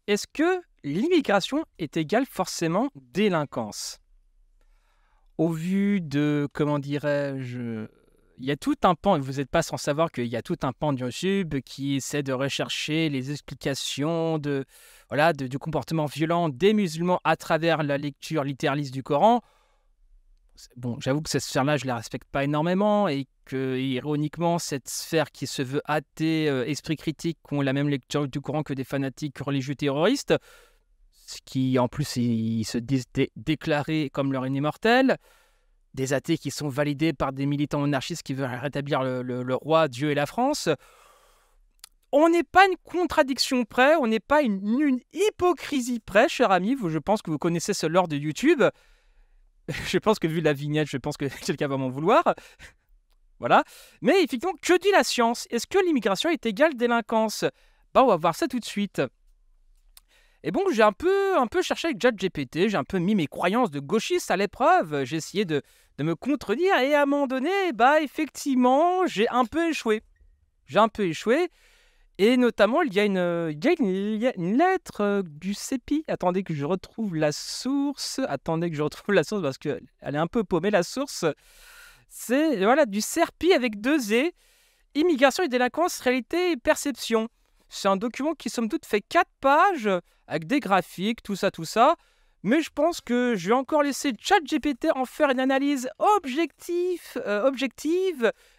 Est-ce que l'immigration est égale forcément délinquance? Au vu de, comment dirais-je, il y a tout un pan, vous n'êtes pas sans savoir qu'il y a tout un pan de YouTube qui essaie de rechercher les explications de, voilà, du comportement violent des musulmans à travers la lecture littéraliste du Coran. Bon, j'avoue que cette sphère-là, je ne la respecte pas énormément et que, ironiquement, cette sphère qui se veut athée, esprit critique, ont la même lecture du Coran que des fanatiques religieux terroristes, ce qui, en plus, ils se disent déclarés comme leur ennemi mortel, des athées qui sont validés par des militants anarchistes qui veulent rétablir le roi, Dieu et la France. On n'est pas une contradiction près, on n'est pas une hypocrisie près, cher ami. Je pense que vous connaissez ce lore de YouTube. Je pense que vu la vignette, je pense que quelqu'un va m'en vouloir. Voilà. Mais effectivement, que dit la science? Est-ce que l'immigration est égale délinquance? On va voir ça tout de suite. Et bon, j'ai un peu cherché avec ChatGPT, j'ai un peu mis mes croyances de gauchiste à l'épreuve. J'ai essayé de me contredire et à un moment donné, effectivement, j'ai un peu échoué. Et notamment, il y a une lettre du CEPI. Attendez que je retrouve la source. Parce qu'elle est un peu paumée, la source. C'est voilà, du CERPI avec 2 E. Immigration et délinquance, réalité et perception. C'est un document qui, somme toute, fait 4 pages avec des graphiques, tout ça. Mais je pense que je vais encore laisser ChatGPT en faire une analyse objective,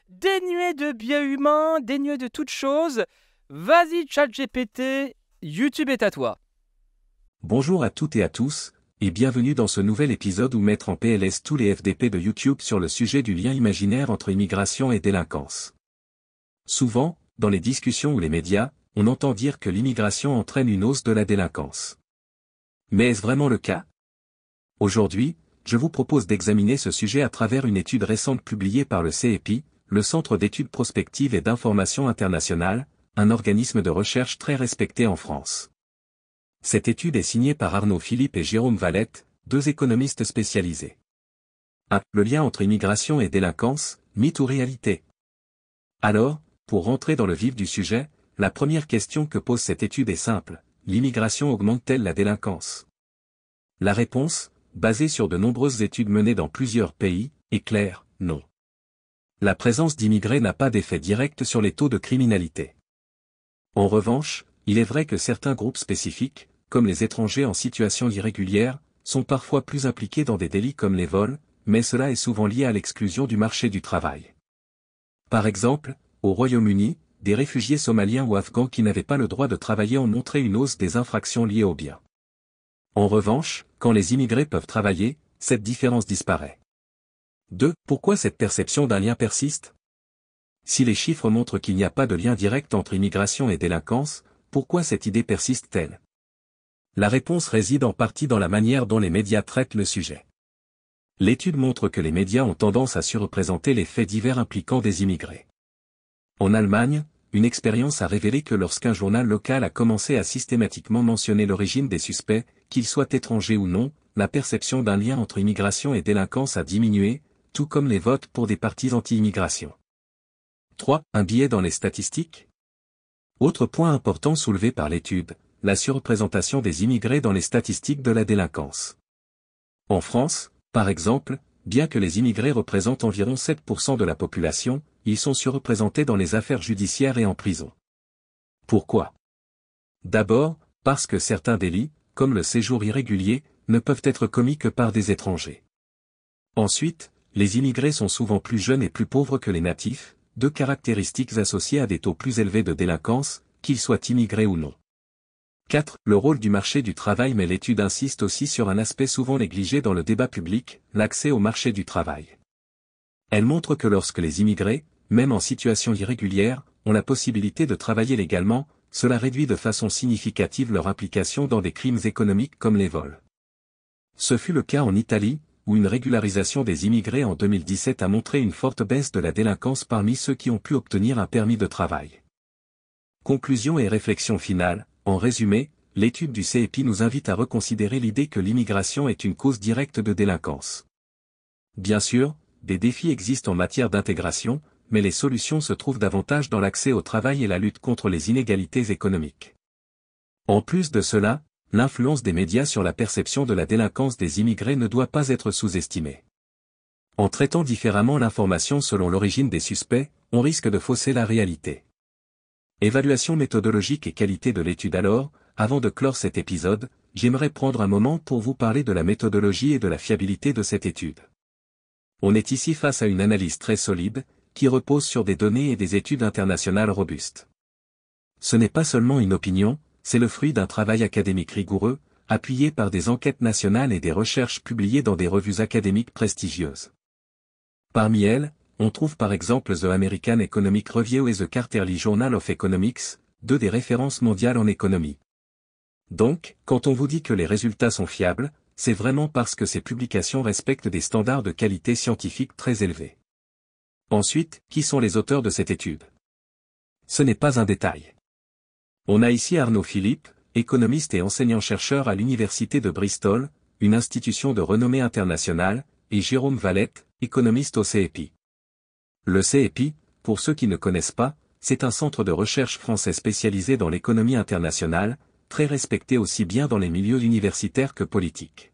dénuée de biais humains, dénuée de toute chose. Vas-y, ChatGPT, YouTube est à toi. Bonjour à toutes et à tous, et bienvenue dans ce nouvel épisode où mettre en PLS tous les FDP de YouTube sur le sujet du lien imaginaire entre immigration et délinquance. Souvent, dans les discussions ou les médias, on entend dire que l'immigration entraîne une hausse de la délinquance. Mais est-ce vraiment le cas? Aujourd'hui, je vous propose d'examiner ce sujet à travers une étude récente publiée par le CEPI, le Centre d'études prospectives et d'information internationale, un organisme de recherche très respecté en France. Cette étude est signée par Arnaud Philippe et Jérôme Valette, 2 économistes spécialisés. 1. Le lien entre immigration et délinquance, mythe ou réalité? Alors, pour rentrer dans le vif du sujet, la première question que pose cette étude est simple: l'immigration augmente-t-elle la délinquance? La réponse, basée sur de nombreuses études menées dans plusieurs pays, est claire: non. La présence d'immigrés n'a pas d'effet direct sur les taux de criminalité. En revanche, il est vrai que certains groupes spécifiques, comme les étrangers en situation irrégulière, sont parfois plus impliqués dans des délits comme les vols, mais cela est souvent lié à l'exclusion du marché du travail. Par exemple, au Royaume-Uni, des réfugiés somaliens ou afghans qui n'avaient pas le droit de travailler ont montré une hausse des infractions liées aux biens. En revanche, quand les immigrés peuvent travailler, cette différence disparaît. 2. Pourquoi cette perception d'un lien persiste? Si les chiffres montrent qu'il n'y a pas de lien direct entre immigration et délinquance, pourquoi cette idée persiste-t-elle? La réponse réside en partie dans la manière dont les médias traitent le sujet. L'étude montre que les médias ont tendance à surreprésenter les faits divers impliquant des immigrés. En Allemagne, une expérience a révélé que lorsqu'un journal local a commencé à systématiquement mentionner l'origine des suspects, qu'ils soient étrangers ou non, la perception d'un lien entre immigration et délinquance a diminué, tout comme les votes pour des partis anti-immigration. 3. Un biais dans les statistiques? Autre point important soulevé par l'étude, la surreprésentation des immigrés dans les statistiques de la délinquance. En France, par exemple, bien que les immigrés représentent environ 7% de la population, ils sont surreprésentés dans les affaires judiciaires et en prison. Pourquoi? D'abord, parce que certains délits, comme le séjour irrégulier, ne peuvent être commis que par des étrangers. Ensuite, les immigrés sont souvent plus jeunes et plus pauvres que les natifs, 2 caractéristiques associées à des taux plus élevés de délinquance, qu'ils soient immigrés ou non. 4. Le rôle du marché du travail. Mais l'étude insiste aussi sur un aspect souvent négligé dans le débat public, l'accès au marché du travail. Elle montre que lorsque les immigrés, même en situation irrégulière, ont la possibilité de travailler légalement, cela réduit de façon significative leur implication dans des crimes économiques comme les vols. Ce fut le cas en Italie, où une régularisation des immigrés en 2017 a montré une forte baisse de la délinquance parmi ceux qui ont pu obtenir un permis de travail. Conclusion et réflexion finale. En résumé, l'étude du CEPI nous invite à reconsidérer l'idée que l'immigration est une cause directe de délinquance. Bien sûr, des défis existent en matière d'intégration, mais les solutions se trouvent davantage dans l'accès au travail et la lutte contre les inégalités économiques. En plus de cela, l'influence des médias sur la perception de la délinquance des immigrés ne doit pas être sous-estimée. En traitant différemment l'information selon l'origine des suspects, on risque de fausser la réalité. Évaluation méthodologique et qualité de l'étude. Alors, avant de clore cet épisode, j'aimerais prendre un moment pour vous parler de la méthodologie et de la fiabilité de cette étude. On est ici face à une analyse très solide, qui repose sur des données et des études internationales robustes. Ce n'est pas seulement une opinion, c'est le fruit d'un travail académique rigoureux, appuyé par des enquêtes nationales et des recherches publiées dans des revues académiques prestigieuses. Parmi elles, on trouve par exemple The American Economic Review et The Quarterly Journal of Economics, deux des références mondiales en économie. Donc, quand on vous dit que les résultats sont fiables, c'est vraiment parce que ces publications respectent des standards de qualité scientifique très élevés. Ensuite, qui sont les auteurs de cette étude? Ce n'est pas un détail. On a ici Arnaud Philippe, économiste et enseignant-chercheur à l'Université de Bristol, une institution de renommée internationale, et Jérôme Valette, économiste au CEPI. Le CEPI, pour ceux qui ne connaissent pas, c'est un centre de recherche français spécialisé dans l'économie internationale, très respecté aussi bien dans les milieux universitaires que politiques.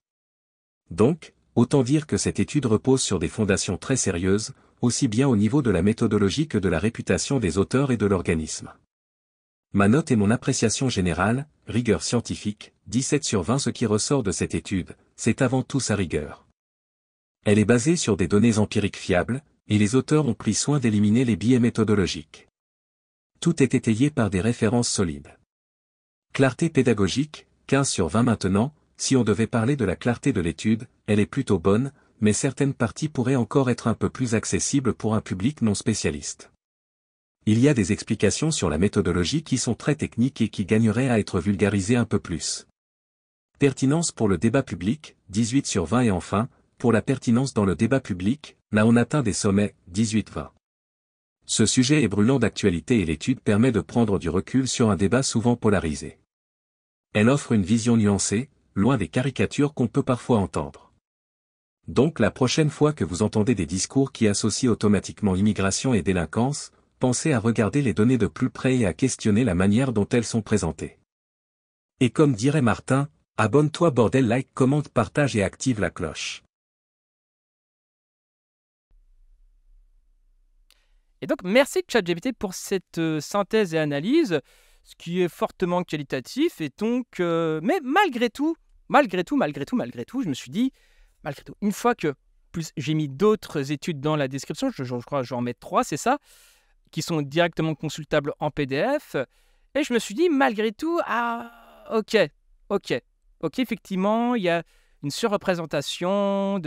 Donc, autant dire que cette étude repose sur des fondations très sérieuses, aussi bien au niveau de la méthodologie que de la réputation des auteurs et de l'organisme. Ma note et mon appréciation générale, rigueur scientifique, 17/20. Ce qui ressort de cette étude, c'est avant tout sa rigueur. Elle est basée sur des données empiriques fiables, et les auteurs ont pris soin d'éliminer les biais méthodologiques. Tout est étayé par des références solides. Clarté pédagogique, 15/20. Maintenant, si on devait parler de la clarté de l'étude, elle est plutôt bonne, mais certaines parties pourraient encore être un peu plus accessibles pour un public non spécialiste. Il y a des explications sur la méthodologie qui sont très techniques et qui gagneraient à être vulgarisées un peu plus. Pertinence pour le débat public, 18/20. Et enfin, pour la pertinence dans le débat public, là on atteint des sommets, 18/20. Ce sujet est brûlant d'actualité et l'étude permet de prendre du recul sur un débat souvent polarisé. Elle offre une vision nuancée, loin des caricatures qu'on peut parfois entendre. Donc la prochaine fois que vous entendez des discours qui associent automatiquement immigration et délinquance, pensez à regarder les données de plus près et à questionner la manière dont elles sont présentées. Et comme dirait Martin, abonne-toi bordel, like, commente, partage et active la cloche. Et donc, merci ChatGPT pour cette synthèse et analyse, ce qui est fortement qualitatif. Et donc, mais malgré tout, je me suis dit, malgré tout, une fois que plus j'ai mis d'autres études dans la description, je crois que je vais en mettre 3, c'est ça, qui sont directement consultables en PDF. Et je me suis dit, malgré tout, ok, effectivement, il y a une surreprésentation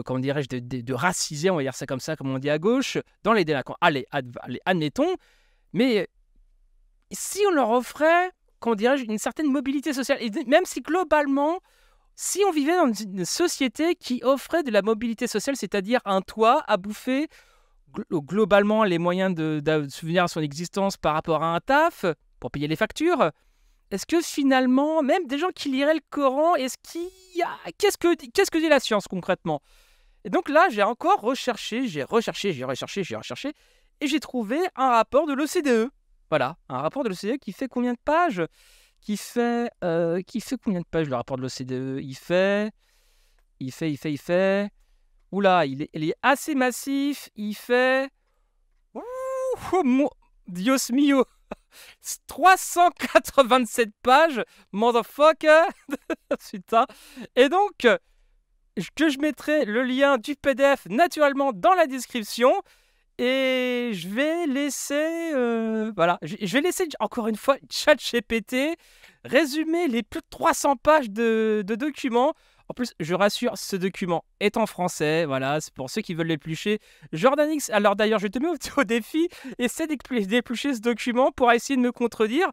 comment dirais-je, de racisés, on va dire ça comme ça, comme on dit à gauche, dans les délinquants. Allez, admettons, mais si on leur offrait, comment dirais-je, une certaine mobilité sociale, et même si globalement, si on vivait dans une société qui offrait de la mobilité sociale, c'est-à-dire un toit à bouffer, globalement les moyens de subvenir à son existence par rapport à un taf, pour payer les factures, est-ce que finalement, même des gens qui liraient le Coran, qu'est-ce que dit la science concrètement? Et donc là, j'ai recherché, et j'ai trouvé un rapport de l'OCDE. Voilà, un rapport de l'OCDE qui fait combien de pages? Qui fait combien de pages le rapport de l'OCDE? Il fait... Oula, il est assez massif, il fait... Dios mio, 387 pages, motherfucker. Putain. Et donc, que je mettrai le lien du PDF naturellement dans la description. Et je vais laisser, je vais laisser encore une fois ChatGPT résumer les plus de 300 pages de documents. En plus, je rassure, ce document est en français. Voilà, c'est pour ceux qui veulent l'éplucher. Jordanix, alors d'ailleurs, je te mets au défi. Essaie d'éplucher ce document pour essayer de me contredire.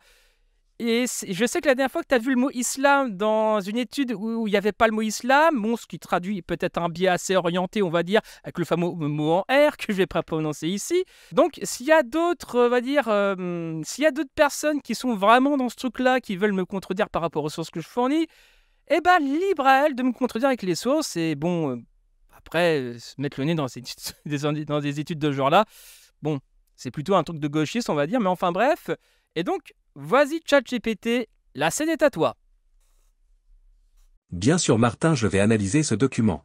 Et je sais que la dernière fois que tu as vu le mot islam dans une étude où il n'y avait pas le mot islam, bon, ce qui traduit peut-être un biais assez orienté, on va dire, avec le fameux mot en R que je vais pas prononcer ici. Donc, s'il y a d'autres, s'il y a d'autres personnes qui sont vraiment dans ce truc-là, qui veulent me contredire par rapport aux sources que je fournis, eh ben, libre à elles de me contredire avec les sources. Et bon, après, se mettre le nez dans des études de ce genre-là, bon, c'est plutôt un truc de gauchiste, on va dire, mais enfin bref. Et donc, Vas-y ChatGPT, la scène est à toi. Bien sûr Martin, je vais analyser ce document.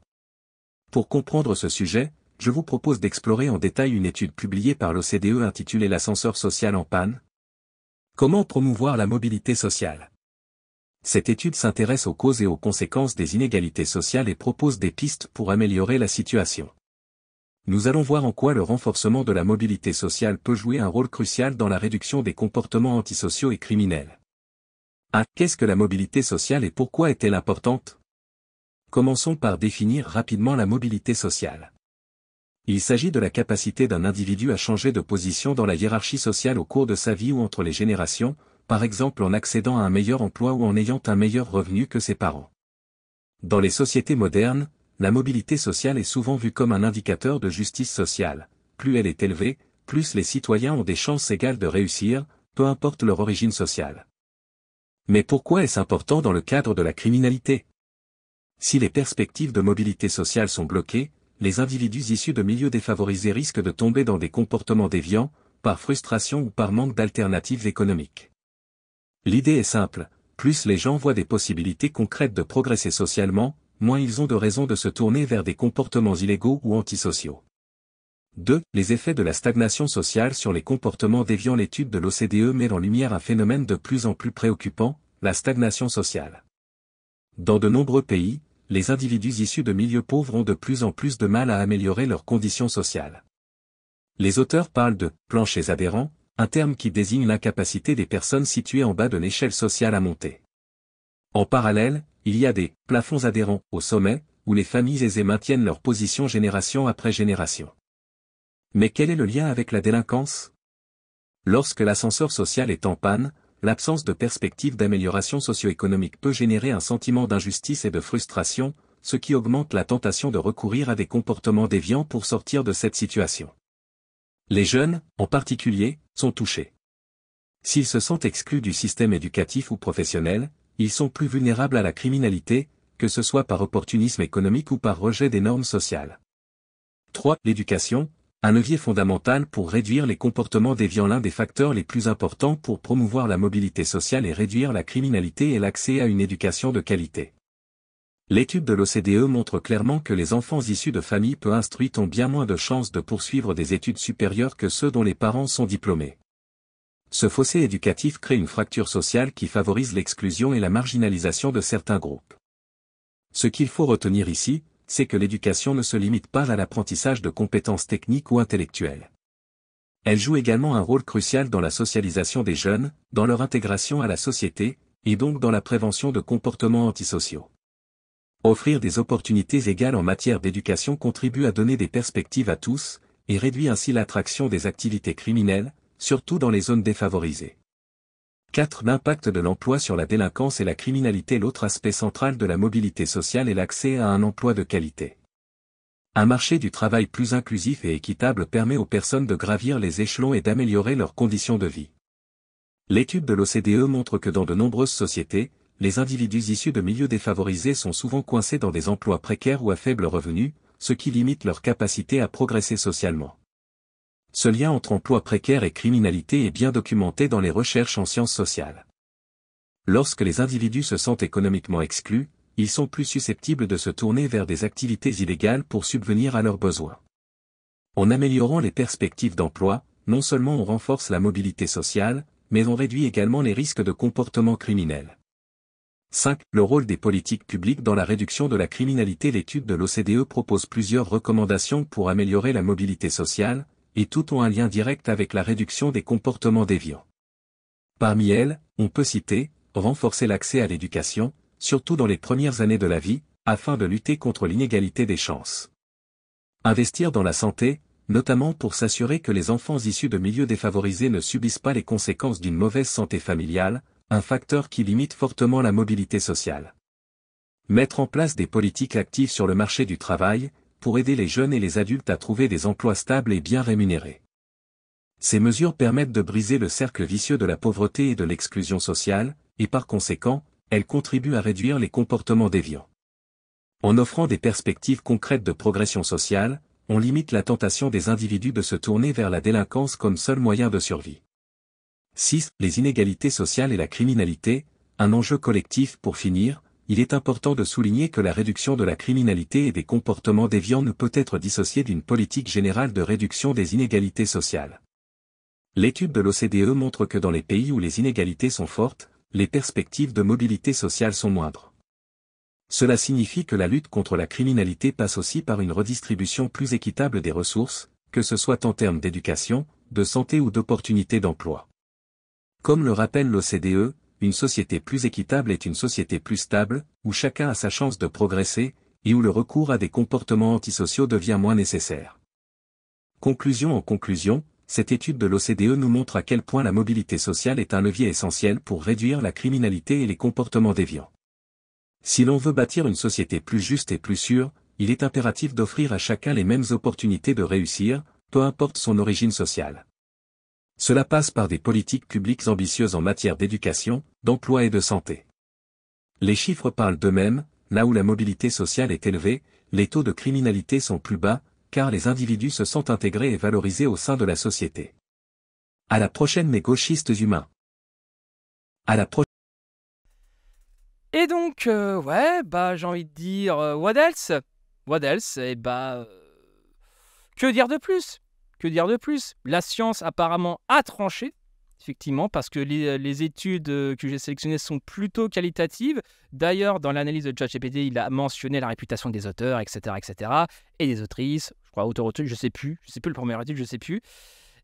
Pour comprendre ce sujet, je vous propose d'explorer en détail une étude publiée par l'OCDE intitulée L'ascenseur social en panne. Comment promouvoir la mobilité sociale? Cette étude s'intéresse aux causes et aux conséquences des inégalités sociales et propose des pistes pour améliorer la situation. Nous allons voir en quoi le renforcement de la mobilité sociale peut jouer un rôle crucial dans la réduction des comportements antisociaux et criminels. 1. Qu'est-ce que la mobilité sociale et pourquoi est-elle importante? Commençons par définir rapidement la mobilité sociale. Il s'agit de la capacité d'un individu à changer de position dans la hiérarchie sociale au cours de sa vie ou entre les générations, par exemple en accédant à un meilleur emploi ou en ayant un meilleur revenu que ses parents. Dans les sociétés modernes, la mobilité sociale est souvent vue comme un indicateur de justice sociale. Plus elle est élevée, plus les citoyens ont des chances égales de réussir, peu importe leur origine sociale. Mais pourquoi est-ce important dans le cadre de la criminalité? Si les perspectives de mobilité sociale sont bloquées, les individus issus de milieux défavorisés risquent de tomber dans des comportements déviants, par frustration ou par manque d'alternatives économiques. L'idée est simple, plus les gens voient des possibilités concrètes de progresser socialement, moins ils ont de raisons de se tourner vers des comportements illégaux ou antisociaux. 2. Les effets de la stagnation sociale sur les comportements déviants. L'étude de l'OCDE met en lumière un phénomène de plus en plus préoccupant, la stagnation sociale. Dans de nombreux pays, les individus issus de milieux pauvres ont de plus en plus de mal à améliorer leurs conditions sociales. Les auteurs parlent de « planchers adhérents », un terme qui désigne l'incapacité des personnes situées en bas de l'échelle sociale à monter. En parallèle, il y a des « plafonds adhérents » au sommet, où les familles aisées maintiennent leur position génération après génération. Mais quel est le lien avec la délinquance? Lorsque l'ascenseur social est en panne, l'absence de perspective d'amélioration socio-économique peut générer un sentiment d'injustice et de frustration, ce qui augmente la tentation de recourir à des comportements déviants pour sortir de cette situation. Les jeunes, en particulier, sont touchés. S'ils se sentent exclus du système éducatif ou professionnel, ils sont plus vulnérables à la criminalité, que ce soit par opportunisme économique ou par rejet des normes sociales. 3. L'éducation, un levier fondamental pour réduire les comportements déviants. L'un des facteurs les plus importants pour promouvoir la mobilité sociale et réduire la criminalité est l'accès à une éducation de qualité. L'étude de l'OCDE montre clairement que les enfants issus de familles peu instruites ont bien moins de chances de poursuivre des études supérieures que ceux dont les parents sont diplômés. Ce fossé éducatif crée une fracture sociale qui favorise l'exclusion et la marginalisation de certains groupes. Ce qu'il faut retenir ici, c'est que l'éducation ne se limite pas à l'apprentissage de compétences techniques ou intellectuelles. Elle joue également un rôle crucial dans la socialisation des jeunes, dans leur intégration à la société, et donc dans la prévention de comportements antisociaux. Offrir des opportunités égales en matière d'éducation contribue à donner des perspectives à tous, et réduit ainsi l'attraction des activités criminelles, surtout dans les zones défavorisées. 4. L'impact de l'emploi sur la délinquance et la criminalité. L'autre aspect central de la mobilité sociale est l'accès à un emploi de qualité. Un marché du travail plus inclusif et équitable permet aux personnes de gravir les échelons et d'améliorer leurs conditions de vie. L'étude de l'OCDE montre que dans de nombreuses sociétés, les individus issus de milieux défavorisés sont souvent coincés dans des emplois précaires ou à faible revenu, ce qui limite leur capacité à progresser socialement. Ce lien entre emploi précaire et criminalité est bien documenté dans les recherches en sciences sociales. Lorsque les individus se sentent économiquement exclus, ils sont plus susceptibles de se tourner vers des activités illégales pour subvenir à leurs besoins. En améliorant les perspectives d'emploi, non seulement on renforce la mobilité sociale, mais on réduit également les risques de comportements criminels. 5. Le rôle des politiques publiques dans la réduction de la criminalité. L'étude de l'OCDE propose plusieurs recommandations pour améliorer la mobilité sociale, et toutes ont un lien direct avec la réduction des comportements déviants. Parmi elles, on peut citer, renforcer l'accès à l'éducation, surtout dans les premières années de la vie, afin de lutter contre l'inégalité des chances. Investir dans la santé, notamment pour s'assurer que les enfants issus de milieux défavorisés ne subissent pas les conséquences d'une mauvaise santé familiale, un facteur qui limite fortement la mobilité sociale. Mettre en place des politiques actives sur le marché du travail, pour aider les jeunes et les adultes à trouver des emplois stables et bien rémunérés. Ces mesures permettent de briser le cercle vicieux de la pauvreté et de l'exclusion sociale, et par conséquent, elles contribuent à réduire les comportements déviants. En offrant des perspectives concrètes de progression sociale, on limite la tentation des individus de se tourner vers la délinquance comme seul moyen de survie. 6. Les inégalités sociales et la criminalité, un enjeu collectif. Pour finir, il est important de souligner que la réduction de la criminalité et des comportements déviants ne peut être dissociée d'une politique générale de réduction des inégalités sociales. L'étude de l'OCDE montre que dans les pays où les inégalités sont fortes, les perspectives de mobilité sociale sont moindres. Cela signifie que la lutte contre la criminalité passe aussi par une redistribution plus équitable des ressources, que ce soit en termes d'éducation, de santé ou d'opportunités d'emploi. Comme le rappelle l'OCDE, une société plus équitable est une société plus stable, où chacun a sa chance de progresser, et où le recours à des comportements antisociaux devient moins nécessaire. Conclusion. En conclusion, cette étude de l'OCDE nous montre à quel point la mobilité sociale est un levier essentiel pour réduire la criminalité et les comportements déviants. Si l'on veut bâtir une société plus juste et plus sûre, il est impératif d'offrir à chacun les mêmes opportunités de réussir, peu importe son origine sociale. Cela passe par des politiques publiques ambitieuses en matière d'éducation, d'emploi et de santé. Les chiffres parlent d'eux-mêmes, là où la mobilité sociale est élevée, les taux de criminalité sont plus bas, car les individus se sentent intégrés et valorisés au sein de la société. À la prochaine mes gauchistes humains. À la prochaine. Et donc, j'ai envie de dire, what else? What else? Que dire de plus? Que dire de plus? La science apparemment a tranché, effectivement, parce que les études que j'ai sélectionnées sont plutôt qualitatives. D'ailleurs, dans l'analyse de ChatGPT, il a mentionné la réputation des auteurs, etc., et des autrices. Je crois auteur-autrice, je sais plus le premier article, je sais plus.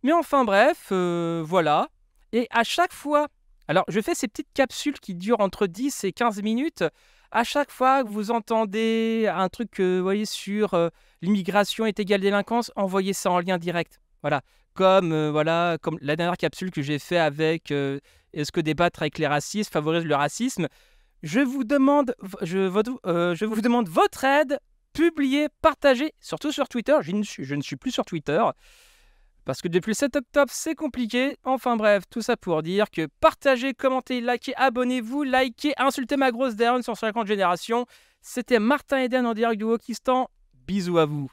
Mais enfin bref, voilà. Et à chaque fois, alors je fais ces petites capsules qui durent entre 10 et 15 minutes. À chaque fois que vous entendez un truc vous voyez, sur l'immigration est égale délinquance, envoyez ça en lien direct. Voilà. Comme la dernière capsule que j'ai fait avec est-ce que débattre avec les racistes favorise le racisme. Je vous demande votre aide, publiez, partagez, surtout sur Twitter. Je ne suis plus sur Twitter. Parce que depuis le 7 octobre, c'est compliqué. Enfin bref, tout ça pour dire que partagez, commentez, likez, abonnez-vous, likez, insultez ma grosse daronne sur 50 générations. C'était Martin Eden en direct du Wokistan. Bisous à vous.